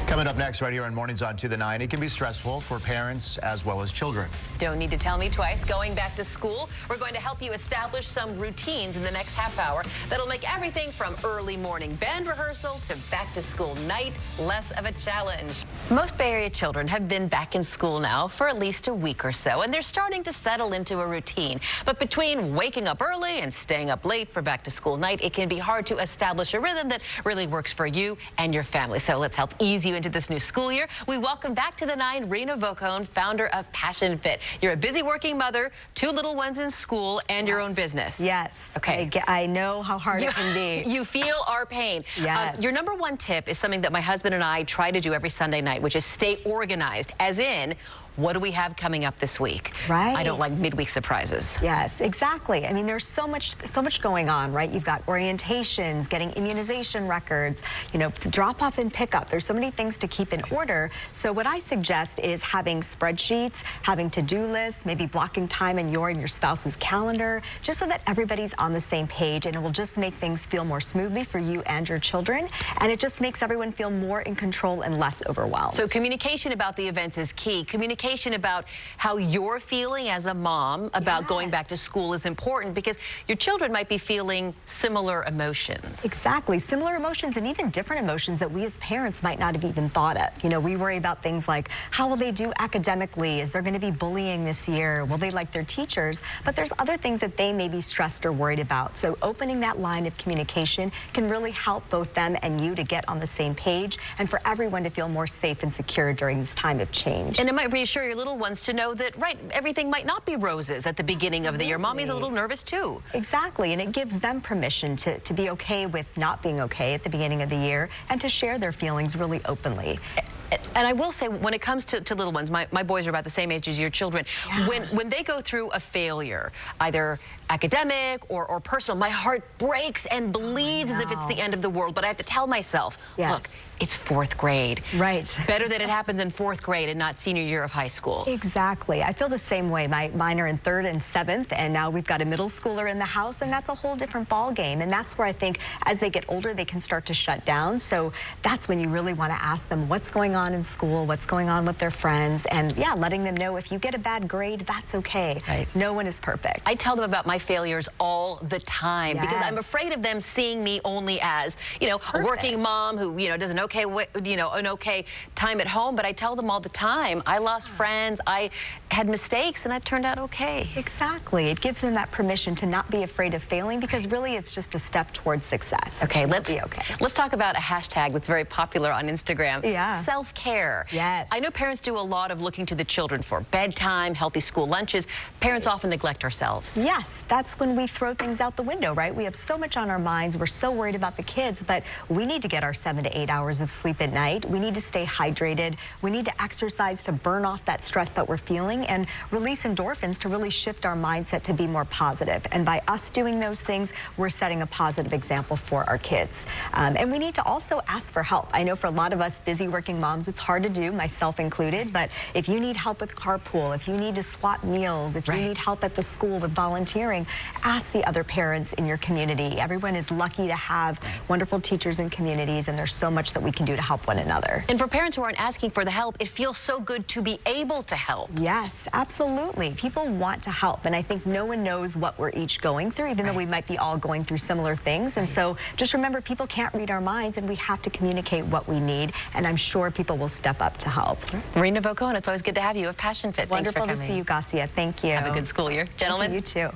Coming up next right here on Mornings on 2 to 9, it can be stressful for parents as well as children. Don't need to tell me twice. Going back to school, we're going to help you establish some routines in the next half hour that'll make everything from early morning band rehearsal to back to school night less of a challenge. Most Bay Area children have been back in school now for at least a week or so, and they're starting to settle into a routine. But between waking up early and staying up late for back to school night, it can be hard to establish a rhythm that really works for you and your family. So let's help ease you into this new school year. We welcome back to the 9 Rena Vocone, founder of Passion Fit. You're a busy working mother, 2 little ones in school, and your own business. Yes. Okay. I know how hard it can be. You feel our pain. Yes. Your number one tip is something that my husband and I try to do every Sunday night, which is stay organized, as in, what do we have coming up this week? Right. I don't like midweek surprises. Yes, exactly. I mean, there's so much going on, right? You've got orientations, getting immunization records, drop off and pick up. There's so many things to keep in order. So what I suggest is having spreadsheets, having to-do lists, maybe blocking time in your and your spouse's calendar, just so that everybody's on the same page, and it will just make things feel more smoothly for you and your children. And it just makes everyone feel more in control and less overwhelmed. So communication about the events is key. Communication about how you're feeling as a mom about going back to school is important, because your children might be feeling similar emotions. Exactly. Similar emotions, and even different emotions that we as parents might not have even thought of. We worry about things like, how will they do academically? Is there going to be bullying this year? Will they like their teachers? But there's other things that they may be stressed or worried about. So opening that line of communication can really help both them and you to get on the same page, and for everyone to feel more safe and secure during this time of change. And it might reassure your little ones to know that, everything might not be roses at the beginning of the year. Mommy's a little nervous too. Exactly, and it gives them permission to be okay with not being okay at the beginning of the year, and to share their feelings really openly. And I will say, when it comes to little ones, my boys are about the same age as your children. Yeah. When they go through a failure, either academic or personal, my heart breaks and bleeds as if it's the end of the world. But I have to tell myself, look, it's 4th grade. Right. Better that it happens in 4th grade and not senior year of high school. Exactly. I feel the same way. Mine are in 3rd and 7th, and now we've got a middle schooler in the house, and that's a whole different ball game. And that's where I think as they get older, they can start to shut down. So that's when you really want to ask them what's going on in school, what's going on with their friends, and letting them know if you get a bad grade, that's okay. Right. No one is perfect. I tell them about my failures all the time because I'm afraid of them seeing me only as, a working mom who, does an okay time at home. But I tell them all the time, I lost friends, I had mistakes, and I turned out okay. Exactly. It gives them that permission to not be afraid of failing, because really it's just a step towards success. Okay, let's talk about a hashtag that's very popular on Instagram. Yeah. Self-care. Yes. I know parents do a lot of looking to the children for bedtime, healthy school lunches. Parents often neglect ourselves. Yes, that's when we throw things out the window, right? We have so much on our minds. We're so worried about the kids, but we need to get our 7 to 8 hours of sleep at night. We need to stay hydrated. We need to exercise to burn off that stress that we're feeling and release endorphins to really shift our mindset to be more positive. And by us doing those things, we're setting a positive example for our kids. And we need to also ask for help. I know for a lot of us busy working moms, it's hard to do, myself included, but if you need help with carpool, if you need to swap meals, if you need help at the school with volunteering, ask the other parents in your community. Everyone is lucky to have wonderful teachers and communities, and there's so much that we can do to help one another. And for parents who aren't asking for the help, it feels so good to be able to help. Yes, absolutely. People want to help, and I think no one knows what we're each going through, even though we might be all going through similar things. And so just remember, people can't read our minds, and we have to communicate what we need, and I'm sure people will step up to help. Rena Vocone, it's always good to have you of Passion Fit. Wonderful Thanks for coming. to see you, Garcia. Thank you. Have a good school year. Gentlemen. You too.